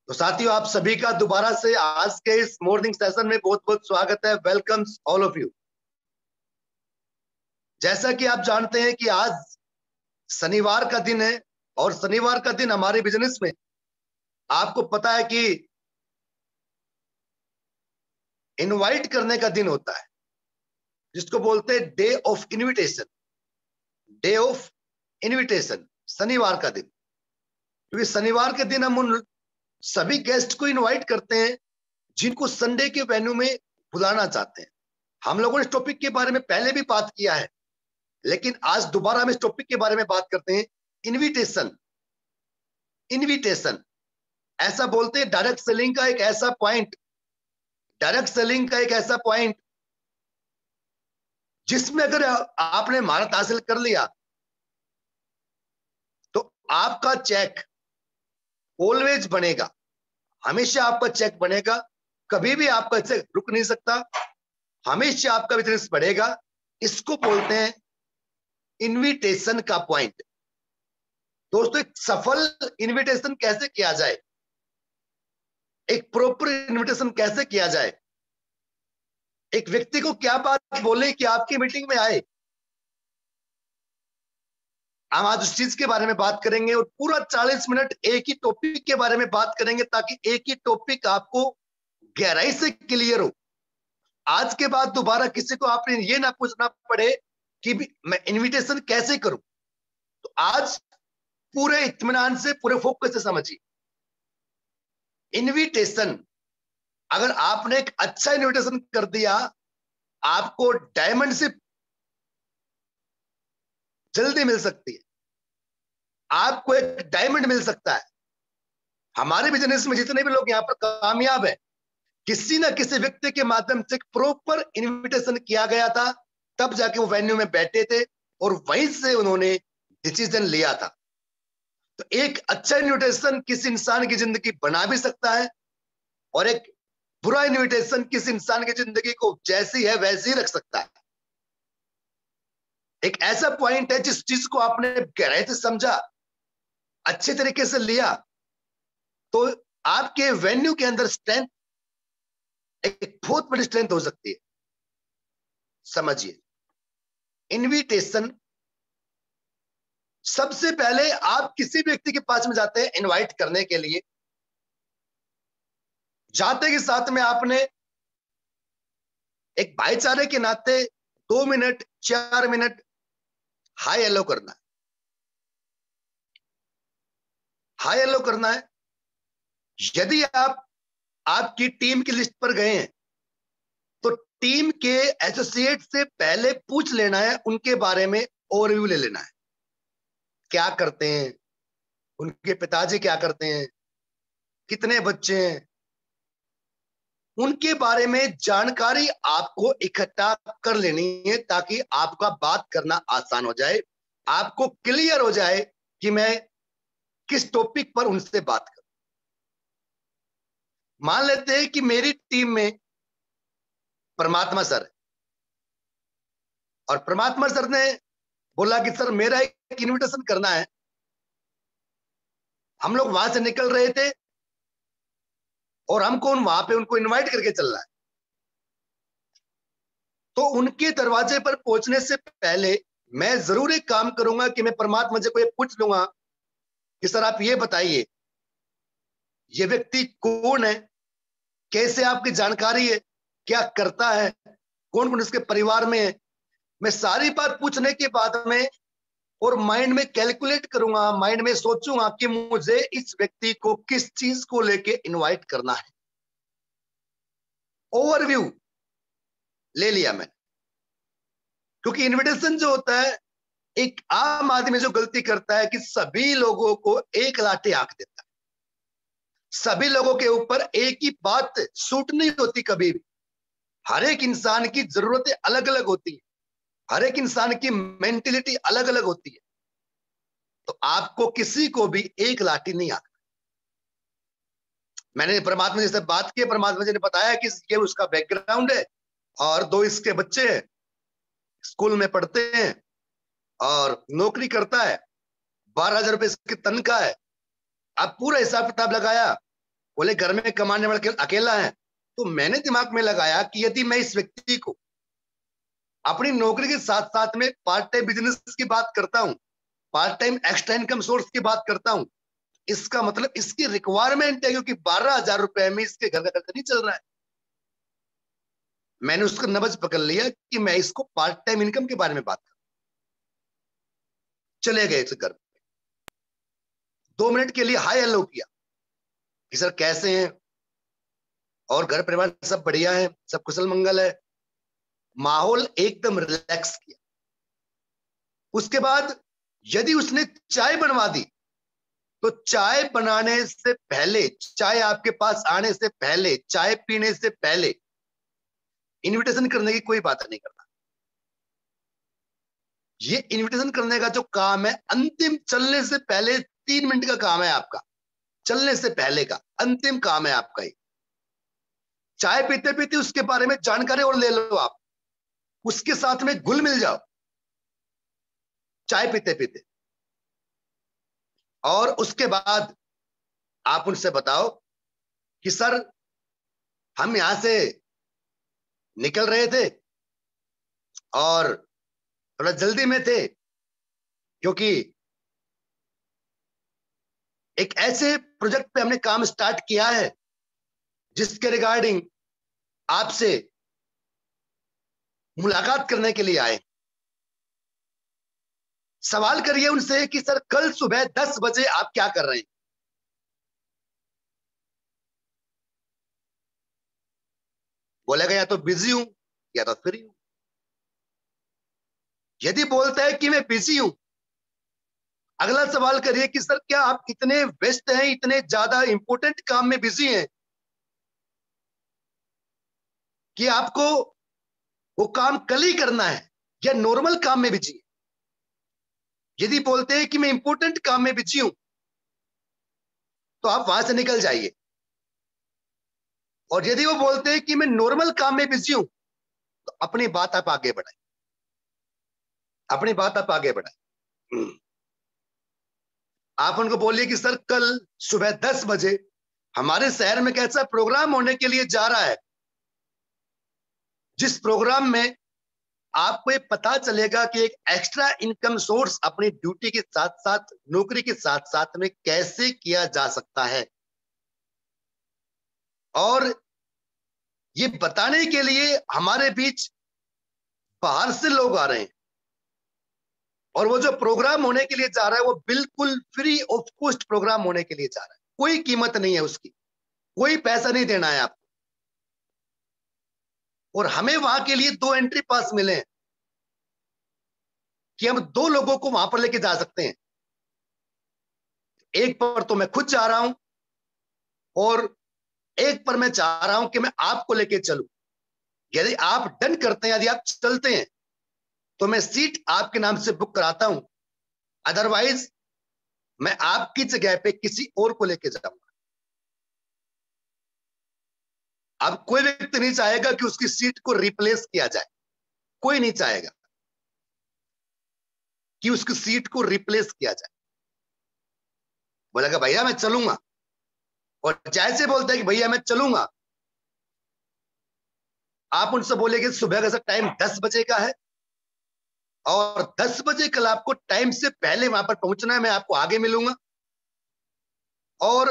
तो साथियों, आप सभी का दोबारा से आज के इस मॉर्निंग सेशन में बहुत बहुत स्वागत है। Welcome all of you. जैसा कि आप जानते हैं कि आज शनिवार का दिन है और शनिवार का दिन हमारे बिजनेस में आपको पता है कि इनवाइट करने का दिन होता है, जिसको बोलते हैं day of invitation. Day of invitation, शनिवार का दिन। क्योंकि शनिवार के दिन हम उन सभी गेस्ट को इनवाइट करते हैं जिनको संडे के वेन्यू में बुलाना चाहते हैं। हम लोगों ने इस टॉपिक के बारे में पहले भी बात किया है, लेकिन आज दोबारा हम इस टॉपिक के बारे में बात करते हैं। इनविटेशन। इनविटेशन ऐसा बोलते हैं डायरेक्ट सेलिंग का एक ऐसा पॉइंट, डायरेक्ट सेलिंग का एक ऐसा पॉइंट जिसमें अगर आपने महारत हासिल कर लिया तो आपका चेक ऑलवेज बनेगा। हमेशा आपका चेक बनेगा, कभी भी आपका चेक रुक नहीं सकता, हमेशा आपका बिजनेस बढ़ेगा। इसको बोलते हैं इनविटेशन का पॉइंट। दोस्तों, एक सफल इनविटेशन कैसे किया जाए, एक प्रॉपर इनविटेशन कैसे किया जाए, एक व्यक्ति को क्या बात बोले कि आपकी मीटिंग में आए, हम आज उस चीज के बारे में बात करेंगे और पूरा 40 मिनट एक ही टॉपिक के बारे में बात करेंगे ताकि एक ही टॉपिक आपको गहराई से क्लियर हो। आज के बाद दोबारा किसी को आपने ये ना पूछना पड़े कि मैं इनविटेशन कैसे करूं। तो आज पूरे इत्मीनान से, पूरे फोकस से समझिए। इनविटेशन, अगर आपने एक अच्छा इनविटेशन कर दिया, आपको डायमंड शिप जल्दी मिल सकती है, आपको एक डायमंड मिल सकता है। हमारे बिजनेस में जितने भी लोग यहां पर कामयाब है, किसी ना किसी व्यक्ति के माध्यम से प्रॉपर इनविटेशन किया गया था, तब जाके वो वेन्यू में बैठे थे और वहीं से उन्होंने डिसीजन लिया था। तो एक अच्छा इनविटेशन किसी इंसान की जिंदगी बना भी सकता है और एक बुरा इनविटेशन किसी इंसान की जिंदगी को जैसी है वैसी रख सकता है। एक ऐसा पॉइंट है जिस चीज को आपने गहराई से समझा, अच्छे तरीके से लिया, तो आपके वेन्यू के अंदर स्ट्रेंथ, एक बहुत बड़ी स्ट्रेंथ हो सकती है। समझिए, इनविटेशन, सबसे पहले आप किसी व्यक्ति के पास में जाते हैं इनवाइट करने के लिए, जाते के साथ में आपने एक भाईचारे के नाते 2 मिनट 4 मिनट हाय हेलो करना है। हाय हेलो करना है। यदि आप आपकी टीम की लिस्ट पर गए हैं तो टीम के एसोसिएट से पहले पूछ लेना है, उनके बारे में ओवरव्यू ले लेना है। क्या करते हैं, उनके पिताजी क्या करते हैं, कितने बच्चे हैं, उनके बारे में जानकारी आपको इकट्ठा कर लेनी है ताकि आपका बात करना आसान हो जाए, आपको क्लियर हो जाए कि मैं किस टॉपिक पर उनसे बात करूं। मान लेते हैं कि मेरी टीम में परमात्मा सर है और परमात्मा सर ने बोला कि सर मेरा एक इनविटेशन करना है। हम लोग वहां से निकल रहे थे और हमको वहां पे उनको इनवाइट करके चलना है। तो उनके दरवाजे पर पहुंचने से पहले मैं जरूर एक काम करूंगा कि मैं परमात्मा जी को ये पूछ लूंगा कि सर आप ये बताइए, ये व्यक्ति कौन है, कैसे आपकी जानकारी है, क्या करता है, कौन कौन इसके परिवार में है। मैं सारी बात पूछने के बाद में और माइंड में कैलकुलेट करूंगा, माइंड में सोचूंगा कि मुझे इस व्यक्ति को किस चीज को लेके इनवाइट करना है। ओवरव्यू ले लिया मैंने। क्योंकि इनविटेशन जो होता है, एक आम आदमी जो गलती करता है कि सभी लोगों को एक लाठी आंक देता है, सभी लोगों के ऊपर एक ही बात सूट नहीं होती कभी भी। हर एक इंसान की जरूरतें अलग अलग होती है, हर एक इंसान की मेंटेलिटी अलग अलग होती है। तो आपको किसी को भी एक लाठी नहीं आंकना। मैंने परमात्मा जी से बात की, परमात्मा जी ने बताया कि ये उसका बैकग्राउंड है और 2 इसके बच्चे हैं, स्कूल में पढ़ते हैं और नौकरी करता है, 12,000 रुपए इसकी तनख्वाह है। अब पूरा हिसाब किताब लगाया बोले घर में कमाने वाला अकेला है। तो मैंने दिमाग में लगाया कि यदि मैं इस व्यक्ति को अपनी नौकरी के साथ साथ में पार्ट टाइम बिजनेस की बात करता हूं, part time extra income source की बात करता हूं, इसका मतलब इसकी रिक्वायरमेंट है, क्योंकि 12,000 रुपए में इसके घर का खर्चा नहीं चल रहा है। मैंने उसका नब्ज पकड़ लिया कि मैं इसको पार्ट टाइम इनकम के बारे में बात कर। चले गए इस घर, 2 मिनट के लिए हाय हेलो किया कि सर कैसे हैं, और घर परिवार सब बढ़िया है, सब कुशल मंगल है। माहौल एकदम रिलैक्स किया। उसके बाद यदि उसने चाय बनवा दी, तो चाय बनाने से पहले, चाय आपके पास आने से पहले, चाय पीने से पहले इनविटेशन करने की कोई बात नहीं करना। ये इनविटेशन करने का जो काम है, अंतिम चलने से पहले 3 मिनट का काम है आपका, चलने से पहले का अंतिम काम है आपका ये। चाय पीते पीते उसके बारे में जानकारी और ले लो आप, उसके साथ में घुल मिल जाओ चाय पीते पीते। और उसके बाद आप उनसे बताओ कि सर हम यहां से निकल रहे थे और थोड़ा जल्दी में थे, क्योंकि एक ऐसे प्रोजेक्ट पे हमने काम स्टार्ट किया है जिसके रिगार्डिंग आपसे मुलाकात करने के लिए आए। सवाल करिए उनसे कि सर कल सुबह 10 बजे आप क्या कर रहे हैं। बोलेगा या तो बिजी हूं या तो फ्री हूं। यदि बोलता है कि मैं बिजी हूं, अगला सवाल करिए कि सर क्या आप इतने व्यस्त हैं, इतने ज्यादा इंपॉर्टेंट काम में बिजी हैं कि आपको वो काम कल ही करना है, या नॉर्मल काम में बिजी है। यदि बोलते हैं कि मैं इंपॉर्टेंट काम में बिजी हूं, तो आप वहां से निकल जाइए। और यदि वो बोलते हैं कि मैं नॉर्मल काम में बिजी हूं, तो अपनी बात आप आगे बढ़ाएं, अपनी बात आप आगे बढ़ाएं। आप उनको बोलिए कि सर कल सुबह 10 बजे हमारे शहर में कैसा प्रोग्राम होने के लिए जा रहा है, जिस प्रोग्राम में आपको ये पता चलेगा कि एक एक्स्ट्रा इनकम सोर्स अपनी ड्यूटी के साथ साथ, नौकरी के साथ साथ में कैसे किया जा सकता है। और ये बताने के लिए हमारे बीच बाहर से लोग आ रहे हैं, और वो जो प्रोग्राम होने के लिए जा रहा है वो बिल्कुल फ्री ऑफ कॉस्ट प्रोग्राम होने के लिए जा रहा है। कोई कीमत नहीं है उसकी, कोई पैसा नहीं देना है आपको। और हमें वहां के लिए 2 एंट्री पास मिले हैं कि हम 2 लोगों को वहां पर लेके जा सकते हैं। एक पर तो मैं खुद जा रहा हूं, और एक पर मैं चाह रहा हूं कि मैं आपको लेके चलूं। यदि आप डन करते हैं, यदि आप चलते हैं, तो मैं सीट आपके नाम से बुक कराता हूं। अदरवाइज मैं आपकी जगह पे किसी और को लेके जाऊंगा। अब कोई व्यक्ति नहीं चाहेगा कि उसकी सीट को रिप्लेस किया जाए, कोई नहीं चाहेगा कि उसकी सीट को रिप्लेस किया जाए। बोलेगा भैया मैं चलूंगा, और जैसे बोलते हैं कि भैया मैं चलूंगा, आप उनसे बोलेंगे सुबह का टाइम 10 बजे का है, और 10 बजे कल आपको टाइम से पहले वहां पर पहुंचना है, मैं आपको आगे मिलूंगा। और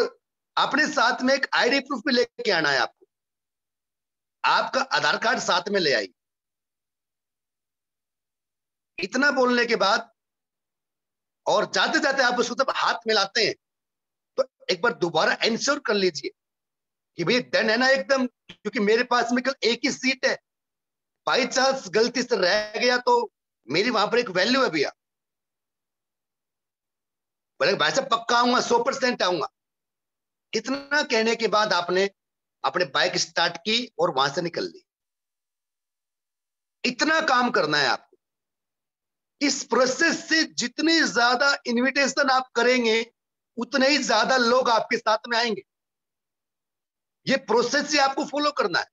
अपने साथ में एक आईडी प्रूफ भी लेके आना है आपको, आपका आधार कार्ड साथ में ले आइए। इतना बोलने के बाद, और जाते जाते आप उसको जब हाथ मिलाते हैं, तो एक बार दोबारा इंश्योर कर लीजिए कि भैया डन है ना एकदम, क्योंकि मेरे पास में कल एक ही सीट है। बाई चांस गलती से रह गया तो मेरी वहां पर एक वैल्यू है भैया। बोले भाई साहब पक्का आऊंगा, 100% आऊंगा। इतना कहने के बाद आपने अपने बाइक स्टार्ट की और वहां से निकल ली। इतना काम करना है आपको। इस प्रोसेस से जितनी ज्यादा इनविटेशन आप करेंगे, उतने ही ज्यादा लोग आपके साथ में आएंगे। ये प्रोसेस ही आपको फॉलो करना है।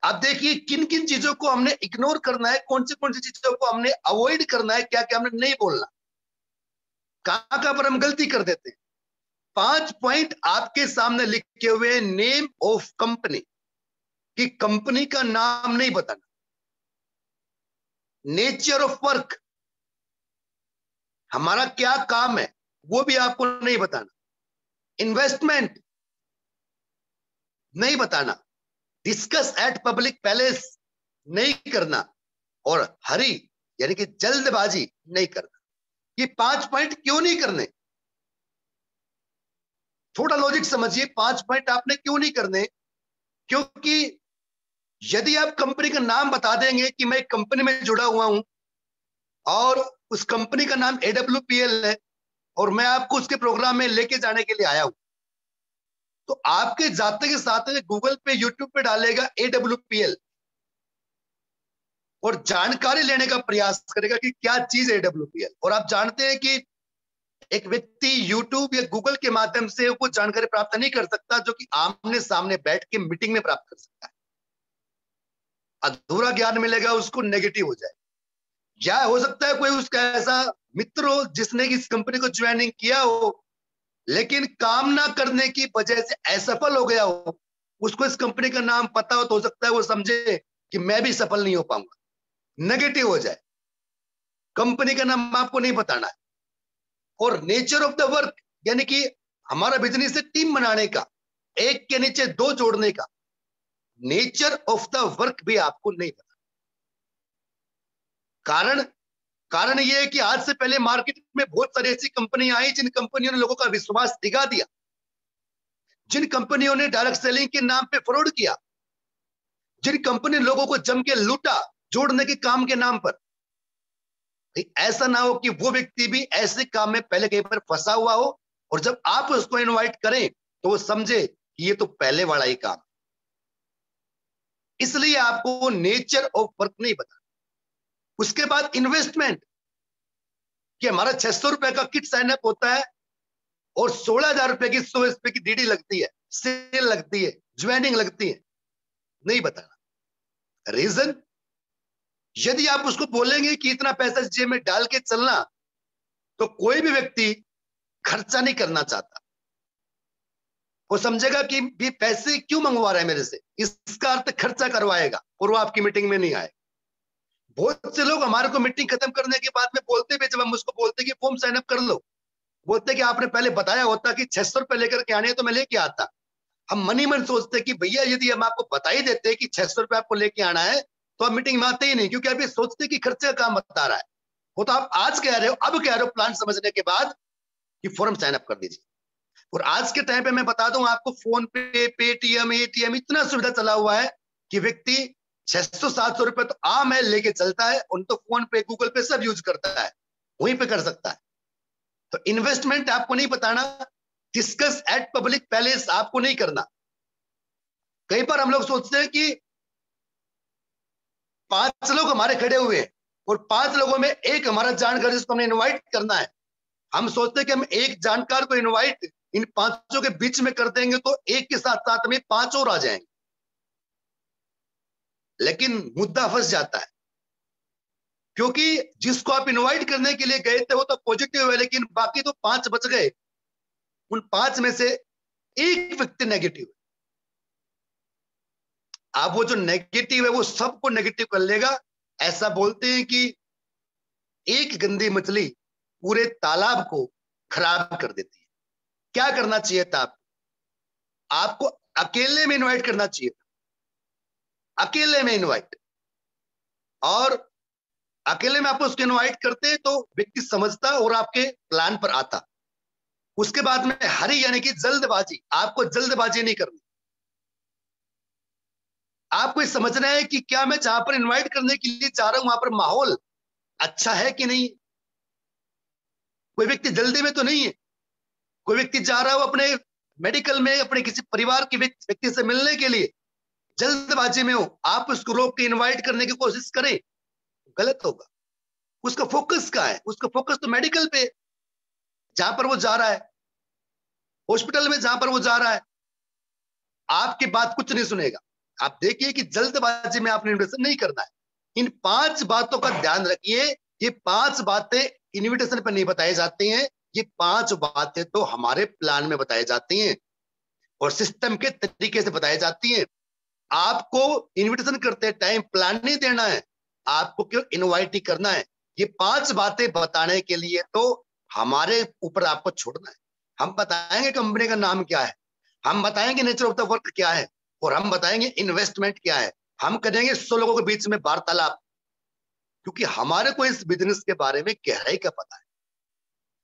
आप देखिए किन किन चीजों को हमने इग्नोर करना है, कौन सी चीजों को हमने अवॉइड करना है, क्या क्या हमने नहीं बोलना, कहां कहां पर हम गलती कर देते हैं। 5 पॉइंट आपके सामने लिखे हुए, नेम ऑफ कंपनी, कि कंपनी का नाम नहीं बताना, नेचर ऑफ वर्क, हमारा क्या काम है वो भी आपको नहीं बताना, इन्वेस्टमेंट नहीं बताना, डिस्कस एट पब्लिक पैलेस नहीं करना, और हरी यानी कि जल्दबाजी नहीं करना। ये 5 पॉइंट क्यों नहीं करने? थोड़ा लॉजिक समझिए, 5 पॉइंट आपने क्यों नहीं करने? क्योंकि यदि आप कंपनी का नाम बता देंगे कि मैं कंपनी में जुड़ा हुआ हूं और उस कंपनी का नाम AWPL है और मैं आपको उसके प्रोग्राम में लेके जाने के लिए आया हूं, तो आपके जाते के साथ गूगल पे, यूट्यूब पे डालेगा AWPL और जानकारी लेने का प्रयास करेगा कि क्या चीज है AWPL। और आप जानते हैं कि एक व्यक्ति यूट्यूब या गूगल के माध्यम से वो जानकारी प्राप्त नहीं कर सकता जो कि आमने सामने बैठ के मीटिंग में प्राप्त कर सकता है। अधूरा ज्ञान मिलेगा उसको, नेगेटिव हो जाए। या हो सकता है कोई उसका ऐसा मित्र हो जिसने इस कंपनी को ज्वाइनिंग किया हो, लेकिन काम ना करने की वजह से असफल हो गया हो, उसको इस कंपनी का नाम पता हो तो सकता है वो समझे कि मैं भी सफल नहीं हो पाऊंगा, नेगेटिव हो जाए। कंपनी का नाम आपको नहीं बताना है। और नेचर ऑफ द वर्क, यानी कि हमारा बिजनेस है टीम बनाने का, एक के नीचे दो जोड़ने का, नेचर ऑफ द वर्क भी आपको नहीं पता। कारण कारण यह है कि आज से पहले मार्केट में बहुत सारी ऐसी कंपनियां आई जिन कंपनियों ने लोगों का विश्वास दिखा दिया, जिन कंपनियों ने डायरेक्ट सेलिंग के नाम पे फ्रॉड किया, जिन कंपनी ने लोगों को जम के लूटा जोड़ने के काम के नाम पर। ऐसा ना हो कि वो व्यक्ति भी ऐसे काम में पहले कहीं पर फंसा हुआ हो और जब आप उसको इनवाइट करें तो वो समझे कि ये तो पहले वाला ही काम। इसलिए आपको नेचर ऑफ वर्क नहीं बताना। उसके बाद इन्वेस्टमेंट, कि हमारा 600 रुपए का किट साइन अप होता है और 16,000 रुपए की 100 रुपए की डीडी लगती है, सेल लगती है, ज्वाइनिंग लगती है, नहीं बताना। रीजन, यदि आप उसको बोलेंगे कि इतना पैसा जेब में डाल के चलना, तो कोई भी व्यक्ति खर्चा नहीं करना चाहता। वो समझेगा कि ये पैसे क्यों मंगवा रहा है मेरे से, इसका अर्थ खर्चा करवाएगा और वो आपकी मीटिंग में नहीं आए। बहुत से लोग हमारे को मीटिंग खत्म करने के बाद में बोलते भी, जब हम उसको बोलते कि फॉर्म साइन अप कर लो, बोलते कि आपने पहले बताया होता कि 600 रुपए लेकर के आने तो मैं लेके आता। हम मनी मन सोचते कि भैया यदि हम आपको बता ही देते कि 600 रुपए आपको लेके आना है तो आप मीटिंग में आते ही नहीं, क्योंकि आप ये सोचते कि खर्चे का काम बता रहा है। वो तो आप आज कह रहे हो, अब कह रहे हो प्लान समझने के बाद कि फॉर्म साइन अप कर दीजिए। और आज के टाइम पे मैं बता दूं आपको, फोन पे, पेटीएम, एटीएम इतना सुविधा चला हुआ है कि व्यक्ति 600-700 रुपए तो आम है लेके चलता है, उन तो फोन पे, गूगल पे सब यूज करता है, वहीं पे कर सकता है। तो इन्वेस्टमेंट आपको नहीं बताना, डिस्कस एट पब्लिक पैलेस आपको नहीं करना। कई बार हम लोग सोचते हैं कि 5 लोग हमारे खड़े हुए हैं और 5 लोगों में एक हमारा जानकार जिसको हमने इनवाइट करना है। हम सोचते हैं कि हम एक जानकार को इनवाइट इन 5 के बीच में कर देंगे तो एक के साथ साथ में 5 और आ जाएंगे, लेकिन मुद्दा फंस जाता है, क्योंकि जिसको आप इनवाइट करने के लिए गए थे वो तो पॉजिटिव है, लेकिन बाकी तो 5 बच गए। उन 5 में से एक व्यक्ति नेगेटिव है। आप वो जो नेगेटिव है वो सबको नेगेटिव कर लेगा। ऐसा बोलते हैं कि एक गंदी मछली पूरे तालाब को खराब कर देती है। क्या करना चाहिए था आपको अकेले में इनवाइट करना चाहिए था, अकेले में इनवाइट। और अकेले में आप उसको इनवाइट करते तो व्यक्ति समझता और आपके प्लान पर आता। उसके बाद में हरी यानी कि जल्दबाजी, आपको जल्दबाजी नहीं करनी। आपको ये समझना है कि क्या मैं जहां पर इनवाइट करने के लिए जा रहा हूं वहां पर माहौल अच्छा है कि नहीं। कोई व्यक्ति जल्दी में तो नहीं है, कोई व्यक्ति जा रहा हो अपने मेडिकल में, अपने किसी परिवार के व्यक्ति से मिलने के लिए, जल्दबाजी में हो, आप उसको रोक के इनवाइट करने की कोशिश करें, गलत होगा। उसका फोकस कहाँ है? उसका फोकस तो मेडिकल पे, जहां पर वो जा रहा है, हॉस्पिटल में जहां पर वो जा रहा है। आपकी बात कुछ नहीं सुनेगा। आप देखिए कि जल्दबाजी में आपने इन्विटेशन नहीं करना है। इन 5 बातों का ध्यान रखिए। ये 5 बातें इन्विटेशन पर नहीं बताई जाती हैं, ये 5 बातें तो हमारे प्लान में बताई जाती हैं और सिस्टम के तरीके से बताई जाती हैं। आपको इनविटेशन करते टाइम प्लान नहीं देना है, आपको क्यों इनवाइट ही करना है। ये 5 बातें बताने के लिए तो हमारे ऊपर आपको छोड़ना है। हम बताएंगे कंपनी का नाम क्या है, हम बताएंगे नेचर ऑफ द वर्क क्या है, और हम बताएंगे इन्वेस्टमेंट क्या है। हम करेंगे 100 लोगों के बीच में वार्तालाप, क्योंकि हमारे को इस बिजनेस के बारे में गहराई का पता है,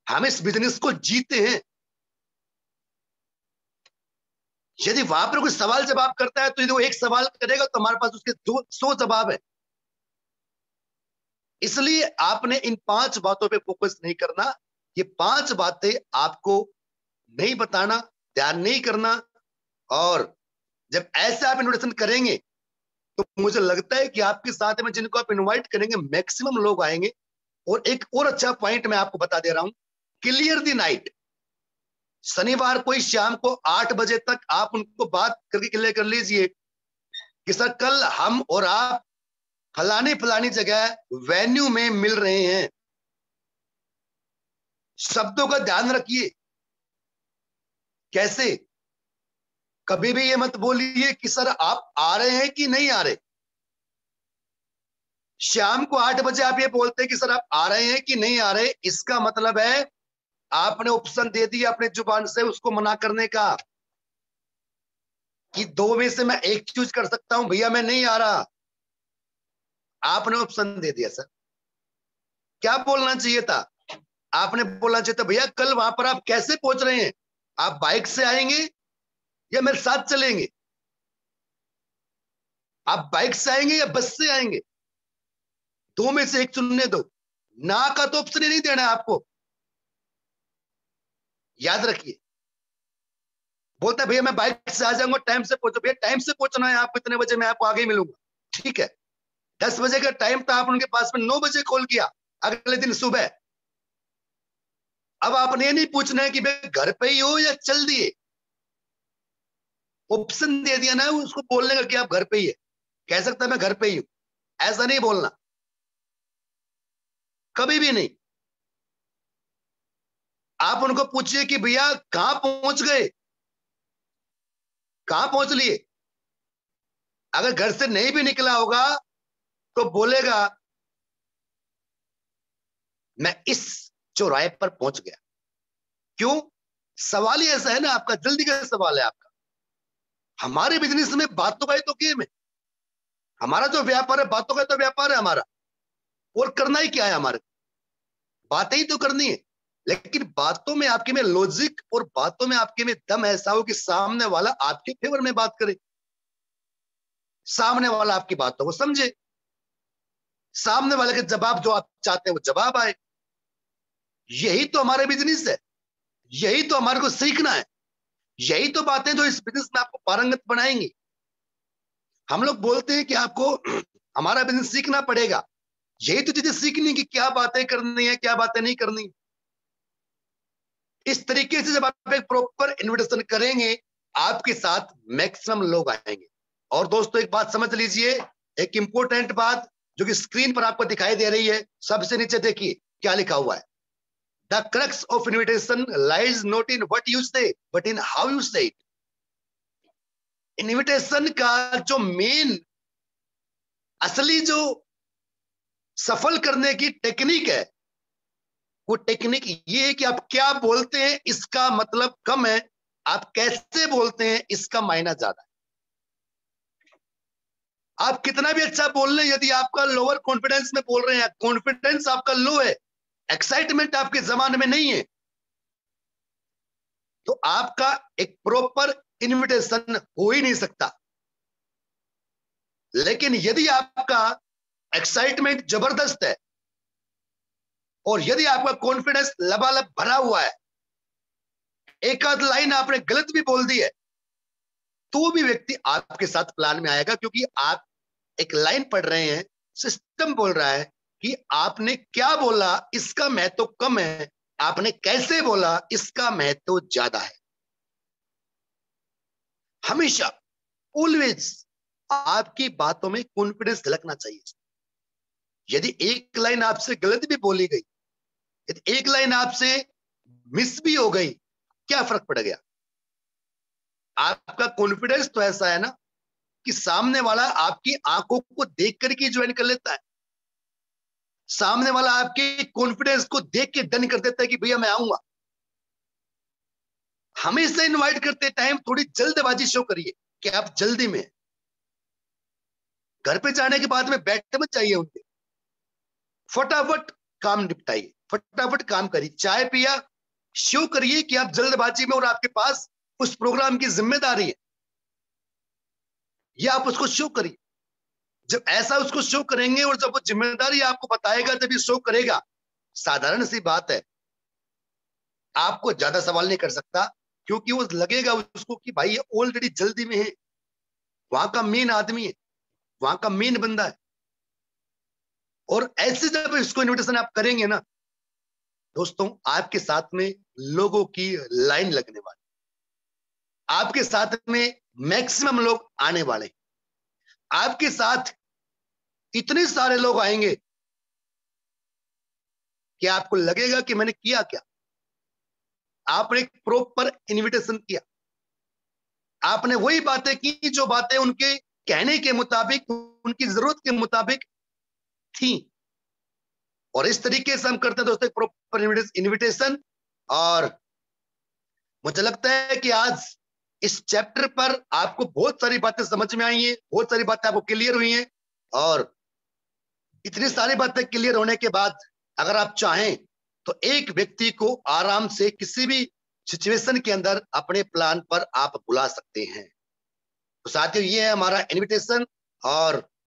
हम इस बिजनेस को जीते हैं। यदि वहां पर कोई सवाल जवाब करता है तो यदि वो एक सवाल करेगा तो हमारे पास उसके 100 जवाब है। इसलिए आपने इन 5 बातों पे फोकस नहीं करना। ये 5 बातें आपको नहीं बताना, ध्यान नहीं करना। और जब ऐसे आप इन्विटेशन करेंगे तो मुझे लगता है कि आपके साथ में जिनको आप इनवाइट करेंगे मैक्सिमम लोग आएंगे। और एक और अच्छा पॉइंट मैं आपको बता दे रहा हूं, क्लियर द नाइट। शनिवार को ही शाम को 8 बजे तक आप उनको बात करके क्लियर कर लीजिए कि सर कल हम और आप फलानी फलानी जगह वेन्यू में मिल रहे हैं। शब्दों का ध्यान रखिए। कैसे? कभी भी ये मत बोलिए कि सर आप आ रहे हैं कि नहीं आ रहे। शाम को 8 बजे आप ये बोलते हैं कि सर आप आ रहे हैं कि नहीं आ रहे, इसका मतलब है आपने ऑप्शन दे दिया अपने जुबान से उसको मना करने का कि 2 में से मैं एक चूज कर सकता हूं, भैया मैं नहीं आ रहा। आपने ऑप्शन दे दिया। सर क्या बोलना चाहिए था? आपने बोलना चाहिए था भैया कल वहां पर आप कैसे पहुंच रहे हैं, आप बाइक से आएंगे या मेरे साथ चलेंगे, आप बाइक से आएंगे या बस से आएंगे, 2 में से एक चुनने दो। ना का तो ऑप्शन ही नहीं देना है आपको, याद रखिए। बोलता है भैया मैं बाइक से आ जाऊंगा, टाइम से पहुंचो। भैया टाइम से पहुंचना है आपको, इतने बजे मैं आपको आगे ही मिलूंगा, ठीक है। 10 बजे का टाइम था, आप उनके पास में 9 बजे कॉल किया अगले दिन सुबह। अब आपने ये नहीं पूछना है कि भाई घर पे ही हो या चल दिए, ऑप्शन दे दिया ना उसको बोलने का कि आप घर पे ही है। कह सकता है मैं घर पे ही हूं, ऐसा नहीं बोलना, कभी भी नहीं। आप उनको पूछिए कि भैया कहां पहुंच गए, कहां पहुंच लिए। अगर घर से नहीं भी निकला होगा तो बोलेगा मैं इस चौराहे पर पहुंच गया। क्यों? सवाल ही ऐसा है ना आपका, जल्दी का सवाल है आपका। हमारे बिजनेस में बातों का ही तो गेम है, हमारा जो व्यापार है बातों का तो व्यापार है हमारा। और करना ही क्या है हमारे, बातें ही तो करनी है। लेकिन बातों में आपके में लॉजिक और बातों में आपके में दम ऐसा हो कि सामने वाला आपके फेवर में बात करे, सामने वाला आपकी बातों को समझे, सामने वाले के जवाब जो आप चाहते हैं वो जवाब आए। यही तो हमारे बिजनेस है, यही तो हमारे को सीखना है, यही तो बातें जो इस बिजनेस में आपको पारंगत बनाएंगी। हम लोग बोलते हैं कि आपको हमारा बिजनेस सीखना पड़ेगा, यही तो चीजें सीखनी कि क्या बातें करनी है क्या बातें नहीं करनी। इस तरीके से जब आप एक प्रॉपर इन्विटेशन करेंगे आपके साथ मैक्सिमम लोग आएंगे। और दोस्तों एक बात समझ लीजिए, एक इंपॉर्टेंट बात जो कि स्क्रीन पर आपको दिखाई दे रही है, सबसे नीचे देखिए क्या लिखा हुआ है। The crux of invitation lies not in what you से बट इन हाउ यू से इट। इन्विटेशन का जो मेन असली जो सफल करने की टेक्निक है, वो टेक्निक ये है कि आप क्या बोलते हैं इसका मतलब कम है, आप कैसे बोलते हैं इसका मायना ज्यादा है। आप कितना भी अच्छा बोल रहे हैं, यदि आपका लोअर कॉन्फिडेंस में बोल रहे हैं, कॉन्फिडेंस आपका लो है, एक्साइटमेंट आपके जमाने में नहीं है, तो आपका एक प्रॉपर इन्विटेशन हो ही नहीं सकता। लेकिन यदि आपका एक्साइटमेंट जबरदस्त है और यदि आपका कॉन्फिडेंस लबालब भरा हुआ है, एक आध लाइन आपने गलत भी बोल दी है तो भी व्यक्ति आपके साथ प्लान में आएगा, क्योंकि आप एक लाइन पढ़ रहे हैं, सिस्टम बोल रहा है कि आपने क्या बोला इसका महत्व कम है, आपने कैसे बोला इसका महत्व ज्यादा है। हमेशा ऑलवेज आपकी बातों में कॉन्फिडेंस झलकना चाहिए। यदि एक लाइन आपसे गलत भी बोली गई, यदि एक लाइन आपसे मिस भी हो गई, क्या फर्क पड़ गया? आपका कॉन्फिडेंस तो ऐसा है ना कि सामने वाला आपकी आंखों को देख करके ज्वाइन कर लेता है, सामने वाला आपके कॉन्फिडेंस को देख के डन कर देता है कि भैया मैं आऊंगा। हमेशा इनवाइट करते टाइम थोड़ी जल्दबाजी शो करिए कि आप जल्दी में। घर पे जाने के बाद में बैठ मत चाहिए उनके, फटाफट काम निपटाइए, फटाफट काम करिए। चाय पिया, शो करिए कि आप जल्दबाजी में और आपके पास उस प्रोग्राम की जिम्मेदारी है, यह आप उसको शो करिए। जब ऐसा उसको शो करेंगे और जब वो जिम्मेदारी आपको बताएगा, जब ये शो करेगा, साधारण सी बात है, आपको ज्यादा सवाल नहीं कर सकता, क्योंकि वो लगेगा उसको कि भाई ये ऑलरेडी जल्दी में है, वहां का मेन आदमी है, वहां का मेन बंदा है। और ऐसे जब इसको इन्विटेशन आप करेंगे ना दोस्तों, आपके साथ में लोगों की लाइन लगने वाली, आपके साथ में मैक्सिमम लोग आने वाले, आपके साथ इतने सारे लोग आएंगे कि आपको लगेगा कि मैंने किया क्या। आपने एक प्रॉपर इनविटेशन किया, आपने वही बातें की जो बातें उनके कहने के मुताबिक, उनकी जरूरत के मुताबिक थी। और इस तरीके से हम करते हैं दोस्तों प्रॉपर इनविटेशन। और मुझे लगता है कि आज इस चैप्टर पर आपको बहुत सारी बातें समझ में आई हैं, बहुत सारी बातें आपको क्लियर हुई हैं। और इतनी सारी बातें क्लियर होने के बाद अगर आप चाहें तो एक व्यक्ति को आराम से किसी भी सिचुएशन के अंदर अपने प्लान पर आप बुला सकते हैं। तो साथियों, ये है हमारा इनविटेशन। और